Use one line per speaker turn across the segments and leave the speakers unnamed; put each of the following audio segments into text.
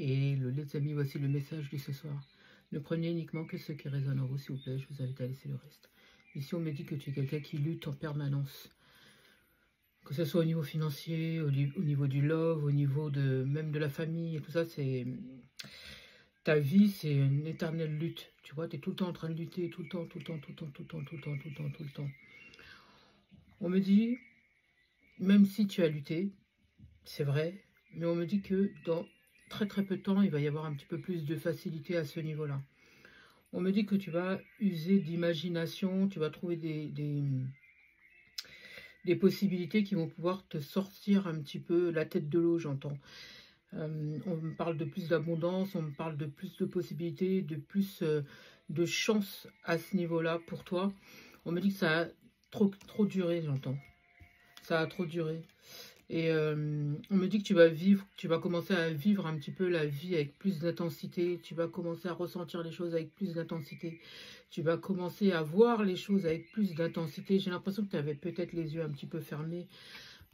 Et les amis, voici le message de ce soir. Ne prenez uniquement que ce qui résonne en vous, s'il vous plaît. Je vous invite à laisser le reste. Ici, on me dit que tu es quelqu'un qui lutte en permanence. Que ce soit au niveau financier, au niveau du love, au niveau même de la famille et tout ça, c'est... Ta vie, c'est une éternelle lutte. Tu vois, tu es tout le temps en train de lutter, tout le temps, tout le temps, tout le temps, tout le temps, tout le temps, tout le temps, tout le temps. On me dit, même si tu as lutté, c'est vrai, mais on me dit que dans très très peu de temps, il va y avoir un petit peu plus de facilité à ce niveau-là. On me dit que tu vas user d'imagination, tu vas trouver des possibilités qui vont pouvoir te sortir un petit peu la tête de l'eau, j'entends. On me parle de plus d'abondance, on me parle de plus de possibilités, de plus de chance à ce niveau-là pour toi. On me dit que ça a trop duré, j'entends. Ça a trop duré. Et on me dit que tu vas vivre, tu vas commencer à vivre un petit peu la vie avec plus d'intensité. Tu vas commencer à ressentir les choses avec plus d'intensité. Tu vas commencer à voir les choses avec plus d'intensité. J'ai l'impression que tu avais peut-être les yeux un petit peu fermés.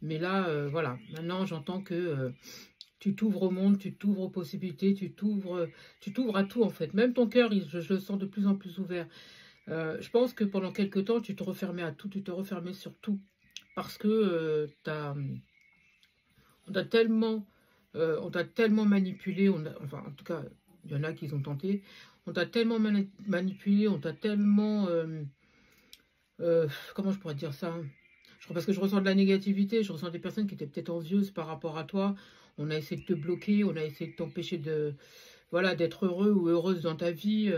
Mais là, voilà. Maintenant, j'entends que tu t'ouvres au monde, tu t'ouvres aux possibilités, tu t'ouvres à tout en fait. Même ton cœur, je le sens de plus en plus ouvert. Je pense que pendant quelques temps, tu te refermais à tout, tu te refermais sur tout. Parce que on t'a tellement manipulé, enfin en tout cas, il y en a qui ont tenté, on t'a tellement manipulé, on t'a tellement... comment je pourrais dire ça? Parce que je ressens de la négativité, je ressens des personnes qui étaient peut-être envieuses par rapport à toi. On a essayé de te bloquer, on a essayé de t'empêcher d'être heureux ou heureuse dans ta vie.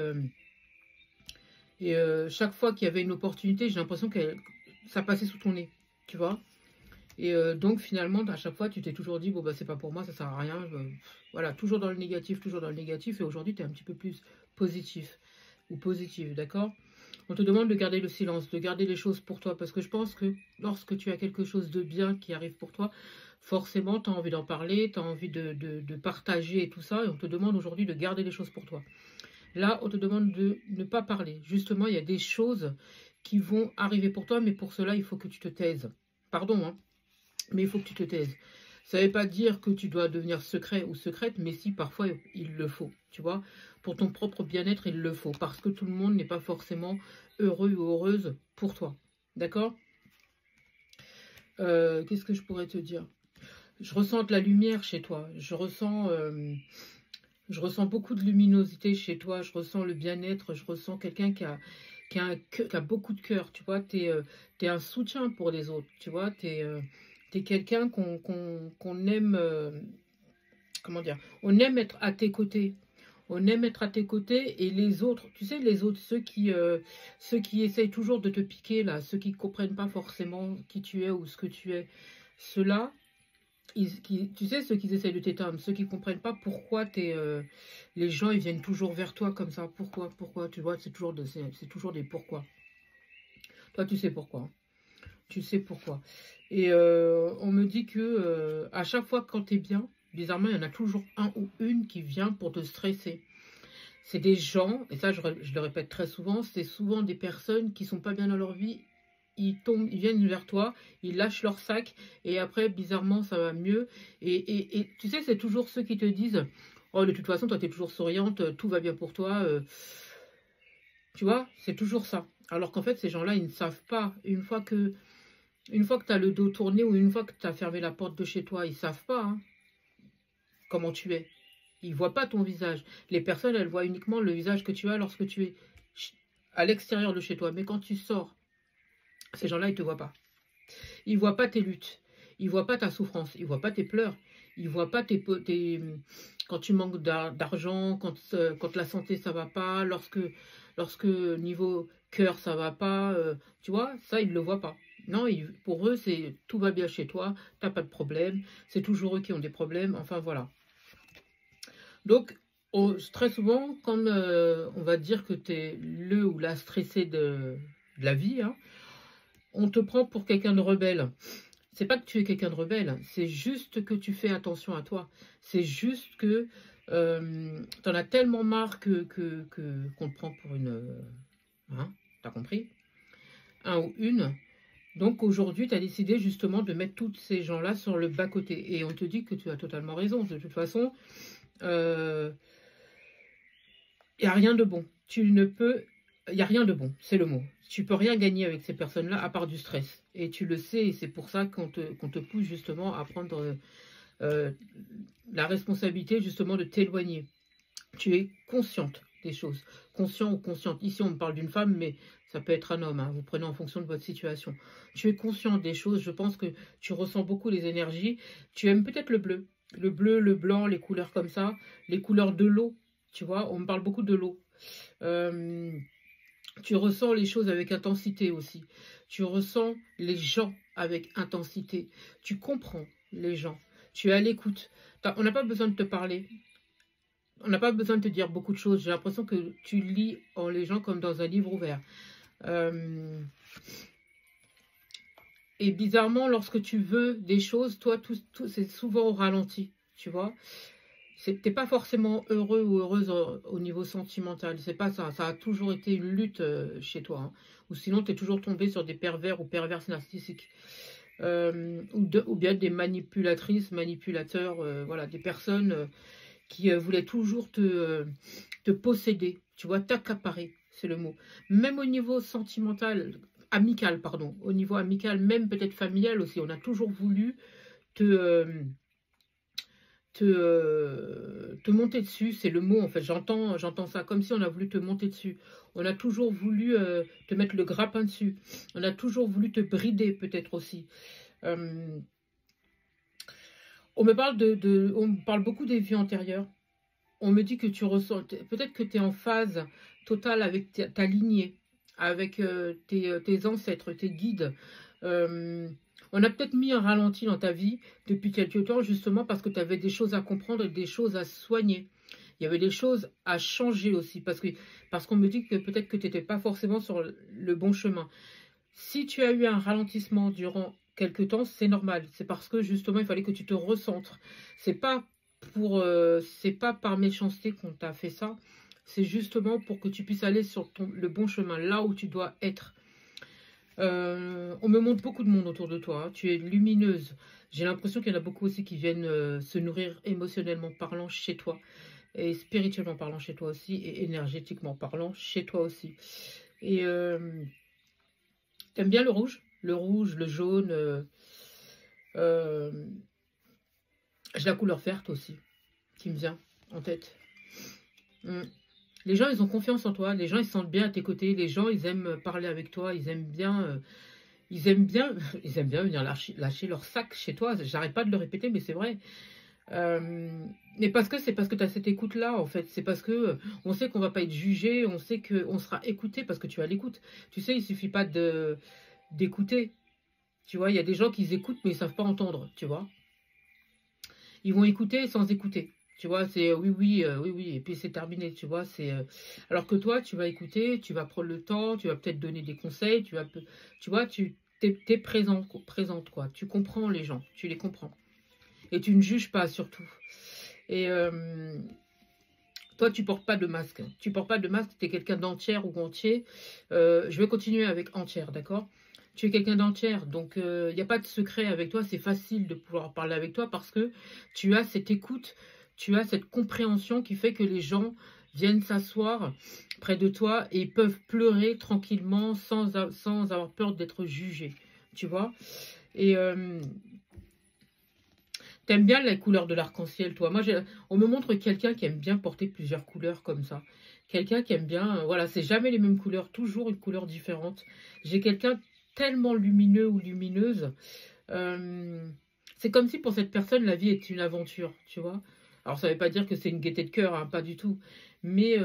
Et chaque fois qu'il y avait une opportunité, j'ai l'impression que ça passait sous ton nez, tu vois. Et donc finalement, à chaque fois, tu t'es toujours dit, bon bah c'est pas pour moi, ça sert à rien. Voilà, toujours dans le négatif, toujours dans le négatif. Et aujourd'hui, tu es un petit peu plus positif ou positive, d'accord? On te demande de garder le silence, de garder les choses pour toi. Parce que je pense que lorsque tu as quelque chose de bien qui arrive pour toi, forcément, tu as envie d'en parler, tu as envie de partager et tout ça. Et on te demande aujourd'hui de garder les choses pour toi. Là, on te demande de ne pas parler. Justement, il y a des choses qui vont arriver pour toi, mais pour cela, il faut que tu te taises. Pardon, hein, mais il faut que tu te taises. Ça ne veut pas dire que tu dois devenir secret ou secrète, mais si, parfois, il le faut, tu vois. Pour ton propre bien-être, il le faut, parce que tout le monde n'est pas forcément heureux ou heureuse pour toi. D'accord? Qu'est-ce que je pourrais te dire? Je ressens de la lumière chez toi. Je ressens beaucoup de luminosité chez toi. Je ressens le bien-être. Je ressens quelqu'un qui a beaucoup de cœur. Tu vois, tu es un soutien pour les autres. Tu vois, tu es quelqu'un qu'on aime... comment dire? On aime être à tes côtés. On aime être à tes côtés et les autres, tu sais, les autres, ceux qui essayent toujours de te piquer, là, ceux qui ne comprennent pas forcément qui tu es ou ce que tu es, ceux-là, tu sais, ceux qui essayent de t'éteindre, ceux qui ne comprennent pas pourquoi les gens, ils viennent toujours vers toi comme ça. Pourquoi, tu vois, c'est toujours des pourquoi. Toi, tu sais pourquoi. Hein. Tu sais pourquoi. Et on me dit que à chaque fois quand tu es bien, bizarrement, il y en a toujours un ou une qui vient pour te stresser. C'est des gens, et ça je le répète très souvent, c'est souvent des personnes qui sont pas bien dans leur vie. Ils viennent vers toi, ils lâchent leur sac, et après, bizarrement, ça va mieux. Et tu sais, c'est toujours ceux qui te disent, oh, de toute façon, toi, tu es toujours souriante, tout va bien pour toi. Tu vois, c'est toujours ça. Alors qu'en fait, ces gens-là, ils ne savent pas. Une fois que tu as le dos tourné ou une fois que tu as fermé la porte de chez toi, ils ne savent pas hein, comment tu es. Ils ne voient pas ton visage. Les personnes, elles voient uniquement le visage que tu as lorsque tu es à l'extérieur de chez toi. Mais quand tu sors, ces gens-là, ils ne te voient pas. Ils ne voient pas tes luttes. Ils ne voient pas ta souffrance. Ils ne voient pas tes pleurs. Ils ne voient pas quand tu manques d'argent, quand la santé, ça ne va pas, lorsque niveau cœur, ça ne va pas. Tu vois, ça, ils ne le voient pas. Non, pour eux, c'est tout va bien chez toi, tu n'as pas de problème. C'est toujours eux qui ont des problèmes. Enfin, voilà. Donc, très souvent, quand on va dire que tu es le ou la stressé de la vie, hein, on te prend pour quelqu'un de rebelle. C'est pas que tu es quelqu'un de rebelle, c'est juste que tu fais attention à toi. C'est juste que tu en as tellement marre qu'on te prend pour une... hein, t'as compris? Un ou une. Donc aujourd'hui, tu as décidé justement de mettre tous ces gens-là sur le bas-côté. Et on te dit que tu as totalement raison. De toute façon... Il n'y a rien de bon. Tu ne peux... Il n'y a rien de bon, c'est le mot. Tu peux rien gagner avec ces personnes-là à part du stress. Et tu le sais, et c'est pour ça qu'on te pousse justement à prendre euh, la responsabilité justement de t'éloigner. Tu es consciente des choses. Conscient ou consciente. Ici, on me parle d'une femme, mais ça peut être un homme. Hein, vous prenez en fonction de votre situation. Tu es consciente des choses. Je pense que tu ressens beaucoup les énergies. Tu aimes peut-être le bleu. Le bleu, le blanc, les couleurs comme ça. Les couleurs de l'eau. Tu vois, on me parle beaucoup de l'eau. Tu ressens les choses avec intensité aussi. Tu ressens les gens avec intensité. Tu comprends les gens. Tu es à l'écoute. On n'a pas besoin de te parler. On n'a pas besoin de te dire beaucoup de choses. J'ai l'impression que tu lis en les gens comme dans un livre ouvert. Et bizarrement, lorsque tu veux des choses, toi, tout c'est souvent au ralenti. Tu vois, t'es pas forcément heureux ou heureuse au niveau sentimental. C'est pas ça. Ça a toujours été une lutte chez toi. Hein. Ou sinon, tu es toujours tombé sur des pervers ou perverses narcissiques. Ou bien des manipulatrices, manipulateurs. Voilà, des personnes qui voulaient toujours te posséder. Tu vois, t'accaparer, c'est le mot. Même au niveau sentimental, amical, pardon. Au niveau amical, même peut-être familial aussi. On a toujours voulu te... te monter dessus, c'est le mot en fait, j'entends ça comme si on a voulu te monter dessus. On a toujours voulu te mettre le grappin dessus. On a toujours voulu te brider peut-être aussi. On me parle on me parle beaucoup des vies antérieures. On me dit que tu ressens, peut-être que tu es en phase totale avec ta lignée, avec tes ancêtres, tes guides. On a peut-être mis un ralenti dans ta vie depuis quelques temps, justement parce que tu avais des choses à comprendre et des choses à soigner. Il y avait des choses à changer aussi, parce qu'on me dit que peut-être que tu n'étais pas forcément sur le bon chemin. Si tu as eu un ralentissement durant quelques temps, c'est normal. C'est parce que justement, il fallait que tu te recentres. C'est pas c'est pas par méchanceté qu'on t'a fait ça. C'est justement pour que tu puisses aller sur le bon chemin, là où tu dois être. On me montre beaucoup de monde autour de toi. Hein. Tu es lumineuse. J'ai l'impression qu'il y en a beaucoup aussi qui viennent se nourrir émotionnellement parlant chez toi. Et spirituellement parlant chez toi aussi. Et énergétiquement parlant chez toi aussi. Et t'aimes bien le rouge? Le rouge, le jaune. J'ai la couleur verte aussi. Qui me vient en tête. Les gens, ils ont confiance en toi. Les gens, ils se sentent bien à tes côtés. Les gens, ils aiment parler avec toi. Ils aiment bien ils aiment bien venir lâcher leur sac chez toi. J'arrête pas de le répéter, mais c'est vrai. Mais parce que tu as cette écoute-là, en fait. C'est parce que on sait qu'on va pas être jugé, on sait qu'on sera écouté parce que tu as l'écoute. Tu sais, il suffit pas d'écouter. Tu vois, il y a des gens qui écoutent, mais ils savent pas entendre, tu vois. Ils vont écouter sans écouter. Tu vois, c'est oui, oui, oui, oui, et puis c'est terminé, tu vois. Alors que toi, tu vas écouter, tu vas prendre le temps, tu vas peut-être donner des conseils, tu vois, t'es présente, quoi. Tu comprends les gens, tu les comprends. Et tu ne juges pas, surtout. Et toi, tu portes pas de masque. Tu portes pas de masque, tu es quelqu'un d'entière ou entier. Je vais continuer avec entière, d'accord? Tu es quelqu'un d'entière, donc il n'y a pas de secret avec toi. C'est facile de pouvoir parler avec toi parce que tu as cette écoute, tu as cette compréhension qui fait que les gens viennent s'asseoir près de toi et peuvent pleurer tranquillement sans avoir peur d'être jugés, tu vois. Et t'aimes bien la couleur de l'arc-en-ciel, toi. Moi, on me montre quelqu'un qui aime bien porter plusieurs couleurs comme ça. Quelqu'un qui aime bien, voilà, c'est jamais les mêmes couleurs, toujours une couleur différente. J'ai quelqu'un tellement lumineux ou lumineuse. C'est comme si pour cette personne, la vie est une aventure, tu vois. Alors, ça ne veut pas dire que c'est une gaieté de cœur, hein, pas du tout. Mais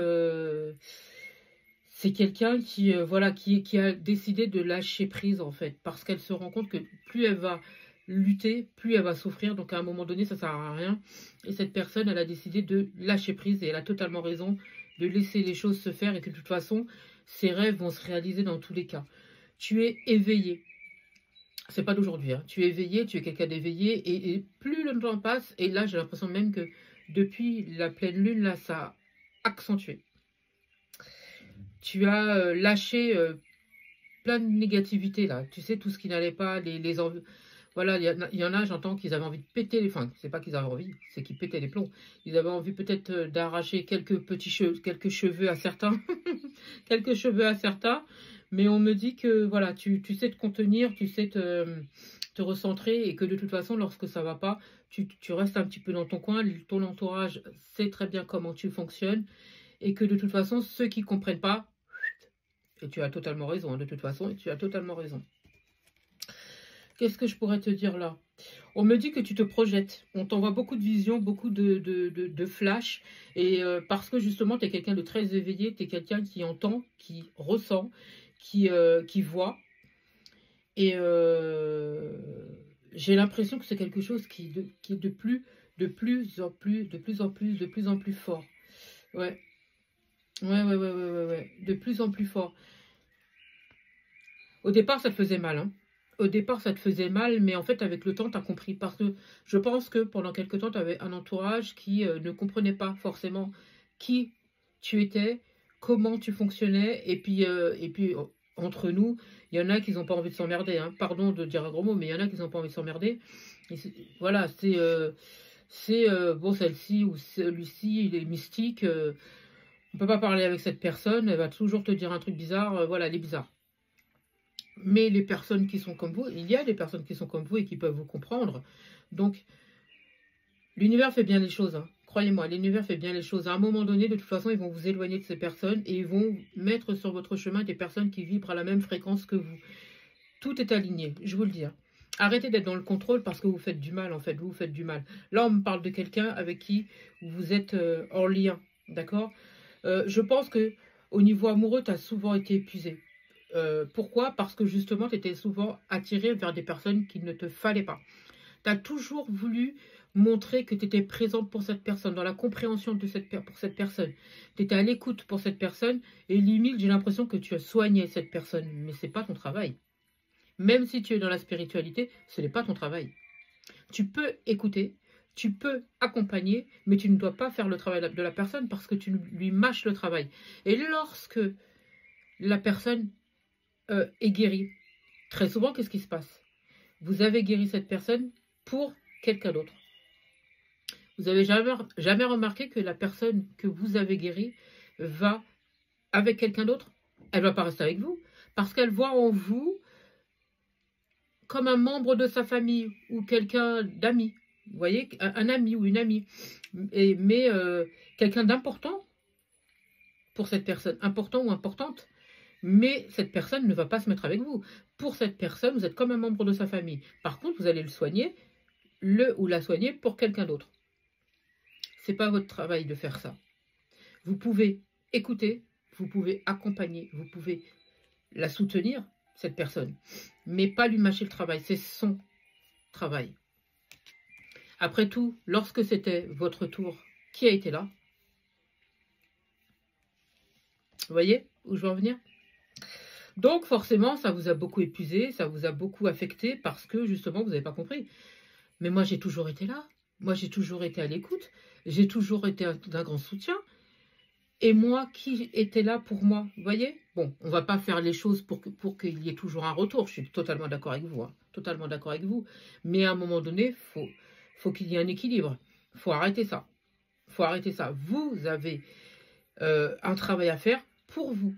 c'est quelqu'un qui, voilà, qui a décidé de lâcher prise, en fait. Parce qu'elle se rend compte que plus elle va lutter, plus elle va souffrir. Donc, à un moment donné, ça ne sert à rien. Et cette personne, elle a décidé de lâcher prise. Et elle a totalement raison de laisser les choses se faire. Et que de toute façon, ses rêves vont se réaliser dans tous les cas. Tu es éveillé. C'est pas d'aujourd'hui. Hein. Tu es éveillé, tu es quelqu'un d'éveillé. Et plus le temps passe, et là, j'ai l'impression même que depuis la pleine lune, là, ça a accentué. Tu as lâché plein de négativité, là. Tu sais, tout ce qui n'allait pas, Voilà, il y en a, j'entends qu'ils avaient envie de péter les... Enfin, c'est pas qu'ils avaient envie, c'est qu'ils pétaient les plombs. Ils avaient envie peut-être d'arracher quelques petits cheveux, quelques cheveux à certains. Quelques cheveux à certains. Mais on me dit que, voilà, tu sais te contenir, tu sais te recentrer et que de toute façon, lorsque ça va pas, tu restes un petit peu dans ton coin. Ton entourage sait très bien comment tu fonctionnes et que de toute façon, ceux qui comprennent pas, et tu as totalement raison, hein, de toute façon, et tu as totalement raison. Qu'est-ce que je pourrais te dire là? On me dit que tu te projettes. On t'envoie beaucoup de visions, beaucoup de flash. Et parce que justement, tu es quelqu'un de très éveillé, tu es quelqu'un qui entend, qui ressent, qui voit. Et j'ai l'impression que c'est quelque chose qui est de plus en plus fort. Ouais. Ouais. De plus en plus fort. Au départ, ça te faisait mal, hein. Au départ, ça te faisait mal, mais en fait, avec le temps, tu as compris. Parce que je pense que pendant quelque temps, tu avais un entourage qui ne comprenait pas forcément qui tu étais, comment tu fonctionnais. Et puis entre nous, il y en a qui n'ont pas envie de s'emmerder. Hein. Pardon de dire un gros mot, mais il y en a qui n'ont pas envie de s'emmerder. Voilà, bon, celle-ci ou celui-ci, il est mystique. On ne peut pas parler avec cette personne. Elle va toujours te dire un truc bizarre. Voilà, elle est bizarre. Mais les personnes qui sont comme vous, il y a des personnes qui sont comme vous et qui peuvent vous comprendre. Donc, l'univers fait bien les choses. Hein. Croyez-moi, l'univers fait bien les choses. À un moment donné, de toute façon, ils vont vous éloigner de ces personnes et ils vont mettre sur votre chemin des personnes qui vibrent à la même fréquence que vous. Tout est aligné, je vous le dis. Hein. Arrêtez d'être dans le contrôle parce que vous faites du mal, en fait. Vous faites du mal. Là, on me parle de quelqu'un avec qui vous êtes en lien. D'accord? Je pense que au niveau amoureux, tu as souvent été épuisé. Pourquoi? Parce que justement, tu étais souvent attiré vers des personnes qu'il ne te fallait pas. Tu as toujours voulu montrer que tu étais présente pour cette personne, dans la compréhension de pour cette personne. Tu étais à l'écoute pour cette personne et limite, j'ai l'impression que tu as soigné cette personne. Mais ce n'est pas ton travail. Même si tu es dans la spiritualité, ce n'est pas ton travail. Tu peux écouter, tu peux accompagner, mais tu ne dois pas faire le travail de la personne parce que tu lui mâches le travail. Et lorsque la personne est guérie. Très souvent, qu'est-ce qui se passe? Vous avez guéri cette personne pour quelqu'un d'autre. Vous n'avez jamais remarqué que la personne que vous avez guérie va avec quelqu'un d'autre? Elle ne va pas rester avec vous parce qu'elle voit en vous comme un membre de sa famille ou quelqu'un d'ami. Vous voyez, un ami ou une amie. Mais quelqu'un d'important pour cette personne, important ou importante. Mais cette personne ne va pas se mettre avec vous. Pour cette personne, vous êtes comme un membre de sa famille. Par contre, vous allez le soigner, ou la soigner pour quelqu'un d'autre. Ce n'est pas votre travail de faire ça. Vous pouvez écouter, vous pouvez accompagner, vous pouvez la soutenir, cette personne, mais pas lui mâcher le travail. C'est son travail. Après tout, lorsque c'était votre tour, qui a été là? Vous voyez où je veux en venir? Donc forcément, ça vous a beaucoup épuisé, ça vous a beaucoup affecté parce que justement, vous n'avez pas compris. Mais moi, j'ai toujours été là. Moi, j'ai toujours été à l'écoute. J'ai toujours été d'un grand soutien. Et moi, qui était là pour moi? Vous voyez? Bon, on ne va pas faire les choses pour qu'il y ait toujours un retour. Je suis totalement d'accord avec vous. Hein, totalement d'accord avec vous. Mais à un moment donné, faut qu'il y ait un équilibre. Il faut arrêter ça. Il faut arrêter ça. Vous avez un travail à faire pour vous.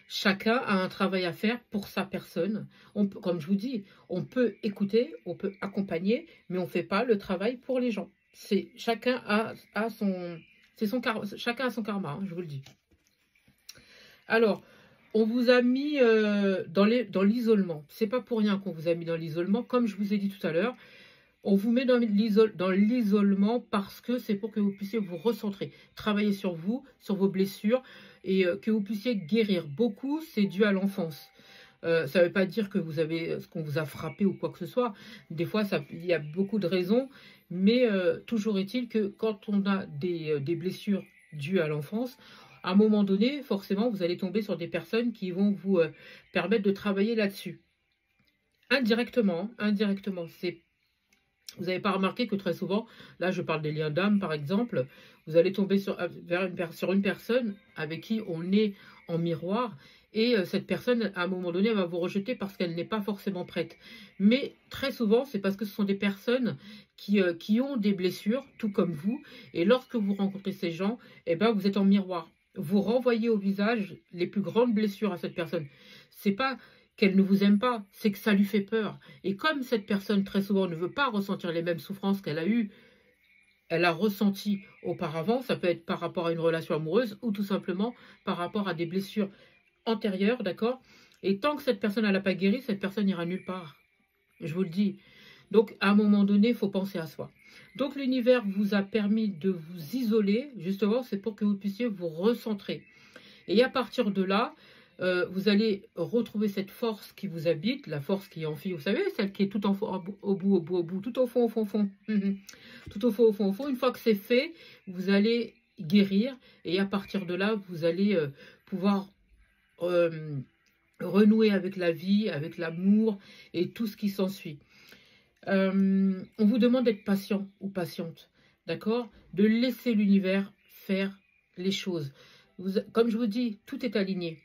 Chacun a un travail à faire pour sa personne. Comme je vous dis, on peut écouter, on peut accompagner, mais on ne fait pas le travail pour les gens. Chacun a son karma, hein, je vous le dis. Alors, on vous a mis dans l'isolement. C'est pas pour rien qu'on vous a mis dans l'isolement. Comme je vous ai dit tout à l'heure, on vous met dans l'isolement parce que c'est pour que vous puissiez vous recentrer, travailler sur vous, sur vos blessures et que vous puissiez guérir. Beaucoup, c'est dû à l'enfance. Ça ne veut pas dire que vous avez ce qu'on vous a frappé ou quoi que ce soit. Des fois, il y a beaucoup de raisons, mais toujours est-il que quand on a des blessures dues à l'enfance, à un moment donné, forcément, vous allez tomber sur des personnes qui vont vous permettre de travailler là-dessus. Indirectement, vous n'avez pas remarqué que très souvent, là je parle des liens d'âme par exemple, vous allez tomber sur une personne avec qui on est en miroir et cette personne, à un moment donné, elle va vous rejeter parce qu'elle n'est pas forcément prête. Mais très souvent, c'est parce que ce sont des personnes qui ont des blessures, tout comme vous, et lorsque vous rencontrez ces gens, eh ben, vous êtes en miroir. Vous renvoyez au visage les plus grandes blessures à cette personne. C'est pas qu'elle ne vous aime pas, c'est que ça lui fait peur. Et comme cette personne, très souvent, ne veut pas ressentir les mêmes souffrances qu'elle a eues, elle a ressenti auparavant, ça peut être par rapport à une relation amoureuse ou tout simplement par rapport à des blessures antérieures, d'accord? Et tant que cette personne n'a pas guéri, cette personne n'ira nulle part. Je vous le dis. Donc, à un moment donné, il faut penser à soi. Donc, l'univers vous a permis de vous isoler, justement, c'est pour que vous puissiez vous recentrer. Et à partir de là, vous allez retrouver cette force qui vous habite, la force qui est en fille, vous savez, celle qui est tout en fond, au bout, tout au fond, au fond, au fond. Tout au fond, au fond, au fond. Une fois que c'est fait, vous allez guérir et à partir de là, vous allez pouvoir renouer avec la vie, avec l'amour et tout ce qui s'ensuit. On vous demande d'être patient ou patiente, d'accord? De laisser l'univers faire les choses. Comme je vous dis, tout est aligné.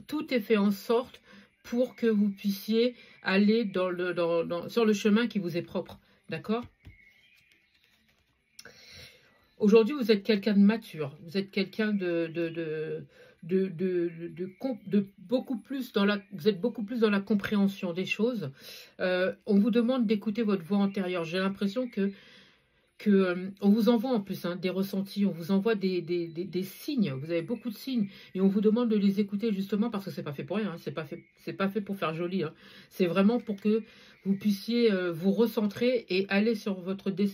Tout est fait en sorte pour que vous puissiez aller sur le chemin qui vous est propre, d'accord? Aujourd'hui, vous êtes quelqu'un de mature, vous êtes quelqu'un de beaucoup plus dans la, vous êtes beaucoup plus dans la compréhension des choses. On vous demande d'écouter votre voix intérieure. J'ai l'impression on vous envoie en plus des ressentis, on vous envoie des signes, vous avez beaucoup de signes, et on vous demande de les écouter justement parce que c'est pas fait pour rien, c'est pas fait pour faire joli, c'est vraiment pour que vous puissiez vous recentrer et aller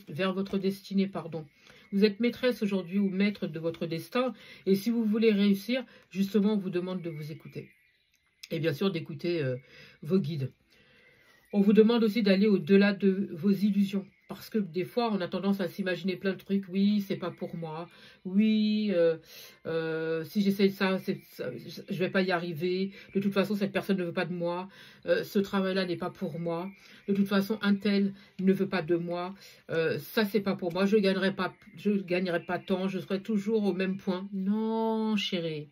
vers votre destinée, pardon. Vous êtes maîtresse aujourd'hui ou maître de votre destin, et si vous voulez réussir, justement, on vous demande de vous écouter. Et bien sûr, d'écouter vos guides. On vous demande aussi d'aller au-delà de vos illusions. Parce que des fois, on a tendance à s'imaginer plein de trucs. Oui, c'est pas pour moi. Oui, si j'essaie ça, je vais pas y arriver. De toute façon, cette personne ne veut pas de moi. Ce travail-là n'est pas pour moi. De toute façon, un tel ne veut pas de moi. Ça, c'est pas pour moi. Je gagnerai pas tant. Je serai toujours au même point. Non, chérie.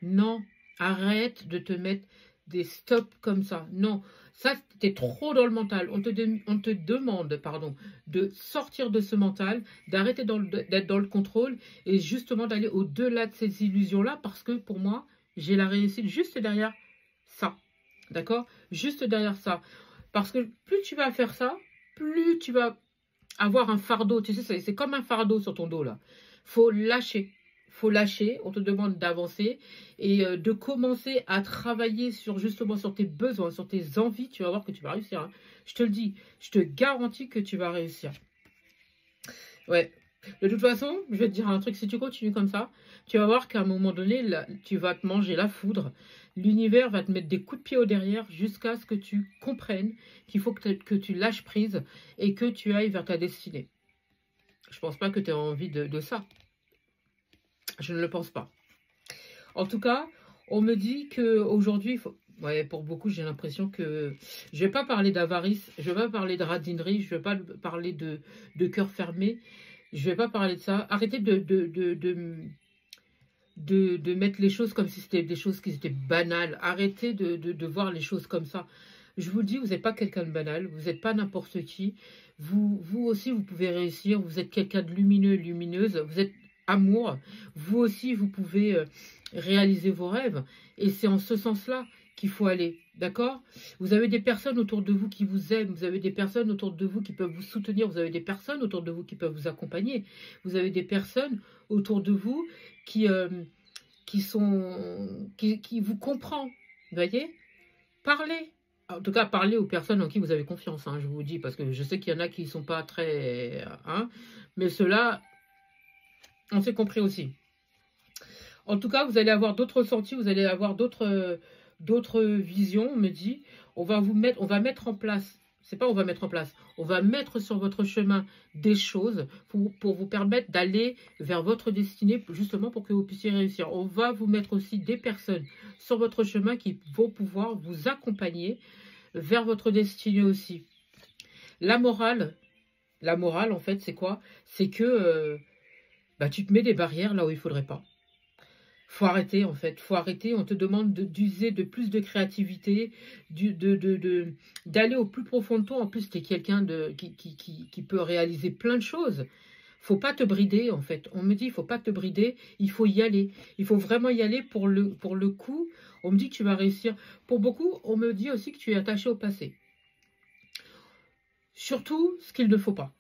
Non. Arrête de te mettre des stops comme ça. Non. Ça, t'es trop dans le mental. On te demande, pardon, de sortir de ce mental, d'arrêter d'être dans le contrôle et justement d'aller au-delà de ces illusions-là parce que pour moi, j'ai la réussite juste derrière ça. D'accord? Juste derrière ça. Parce que plus tu vas faire ça, plus tu vas avoir un fardeau. Tu sais, c'est comme un fardeau sur ton dos là. Faut lâcher. Faut lâcher, on te demande d'avancer et de commencer à travailler justement sur tes besoins, sur tes envies. Tu vas voir que tu vas réussir. Hein. Je te le dis, je te garantis que tu vas réussir. Ouais. De toute façon, je vais te dire un truc, si tu continues comme ça, tu vas voir qu'à un moment donné, là, tu vas te manger la foudre. L'univers va te mettre des coups de pied au derrière jusqu'à ce que tu comprennes qu'il faut que tu lâches prise et que tu ailles vers ta destinée. Je pense pas que tu aies envie de ça. Je ne le pense pas. En tout cas, on me dit qu'aujourd'hui, ouais, pour beaucoup, j'ai l'impression que je ne vais pas parler d'avarice, je ne vais pas parler de radinerie, je ne vais pas parler de cœur fermé, je ne vais pas parler de ça. Arrêtez de mettre les choses comme si c'était des choses qui étaient banales. Arrêtez de voir les choses comme ça. Je vous dis, vous n'êtes pas quelqu'un de banal, vous n'êtes pas n'importe qui. Vous aussi, vous pouvez réussir, vous êtes quelqu'un de lumineux, lumineuse, vous êtes amour, vous aussi vous pouvez réaliser vos rêves et c'est en ce sens-là qu'il faut aller, d'accord? Vous avez des personnes autour de vous qui vous aiment, vous avez des personnes autour de vous qui peuvent vous soutenir, vous avez des personnes autour de vous qui peuvent vous accompagner, vous avez des personnes autour de vous qui vous comprennent, vous voyez? Parlez. En tout cas, parlez aux personnes en qui vous avez confiance, je vous dis, parce que je sais qu'il y en a qui ne sont pas très... mais ceux-là, on s'est compris aussi. En tout cas, vous allez avoir d'autres ressentis, vous allez avoir d'autres visions, on me dit. On va mettre en place, c'est pas on va mettre en place, on va mettre sur votre chemin des choses pour vous permettre d'aller vers votre destinée, justement pour que vous puissiez réussir. On va vous mettre aussi des personnes sur votre chemin qui vont pouvoir vous accompagner vers votre destinée aussi. La morale, en fait, c'est quoi? C'est que... tu te mets des barrières là où il ne faudrait pas. Faut arrêter, en fait. Faut arrêter. On te demande d'user de plus de créativité, d'aller au plus profond de toi. En plus, tu es quelqu'un qui peut réaliser plein de choses. Faut pas te brider, en fait. On me dit, il faut pas te brider. Il faut y aller. Il faut vraiment y aller pour le coup. On me dit que tu vas réussir. Pour beaucoup, on me dit aussi que tu es attaché au passé. Surtout, ce qu'il ne faut pas.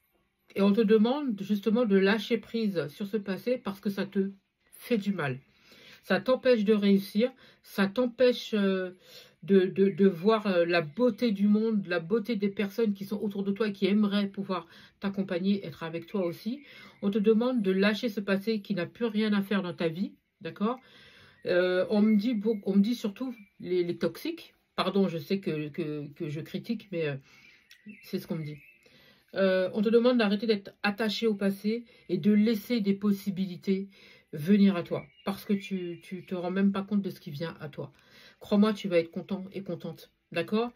Et on te demande justement de lâcher prise sur ce passé parce que ça te fait du mal. Ça t'empêche de réussir, ça t'empêche de voir la beauté du monde, la beauté des personnes qui sont autour de toi et qui aimeraient pouvoir t'accompagner, être avec toi aussi. On te demande de lâcher ce passé qui n'a plus rien à faire dans ta vie, d'accord? On me dit surtout les toxiques. Pardon, je sais que je critique, mais c'est ce qu'on me dit. On te demande d'arrêter d'être attaché au passé et de laisser des possibilités venir à toi. Parce que tu te rends même pas compte de ce qui vient à toi. Crois-moi, tu vas être content et contente. D'accord?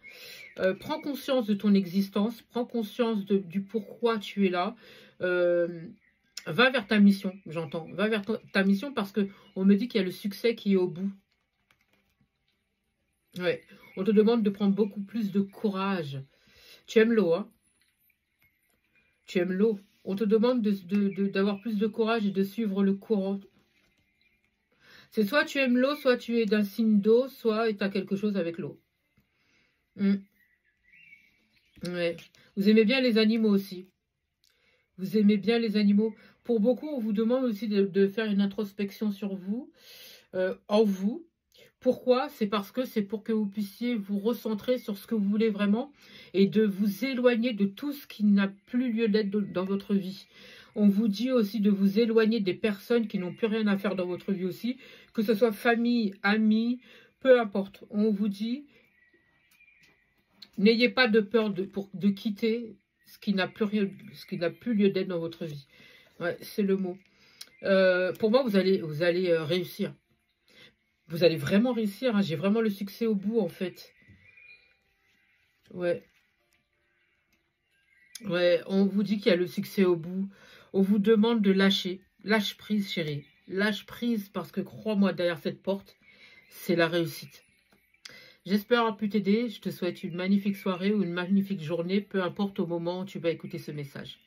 Prends conscience de ton existence. Prends conscience du pourquoi tu es là. Va vers ta mission, j'entends. Va vers ta mission parce que on me dit qu'il y a le succès qui est au bout. Ouais. On te demande de prendre beaucoup plus de courage. Tu aimes l'eau, hein? Tu aimes l'eau. On te demande d'avoir plus de courage et de suivre le courant. C'est soit tu aimes l'eau, soit tu es d'un signe d'eau, soit tu as quelque chose avec l'eau. Ouais. Vous aimez bien les animaux aussi. Vous aimez bien les animaux. Pour beaucoup, on vous demande aussi de faire une introspection sur vous, en vous. Pourquoi? C'est parce que c'est pour que vous puissiez vous recentrer sur ce que vous voulez vraiment et de vous éloigner de tout ce qui n'a plus lieu d'être dans votre vie. On vous dit aussi de vous éloigner des personnes qui n'ont plus rien à faire dans votre vie aussi, que ce soit famille, amis, peu importe. On vous dit, n'ayez pas de peur de quitter ce qui n'a plus lieu d'être dans votre vie. Ouais, c'est le mot. Pour moi, vous allez réussir. Vous allez vraiment réussir, hein. J'ai vraiment le succès au bout, en fait. Ouais. Ouais, on vous dit qu'il y a le succès au bout. On vous demande de lâcher. Lâche prise, chérie. Lâche prise parce que crois-moi, derrière cette porte, c'est la réussite. J'espère avoir pu t'aider. Je te souhaite une magnifique soirée ou une magnifique journée, peu importe au moment où tu vas écouter ce message.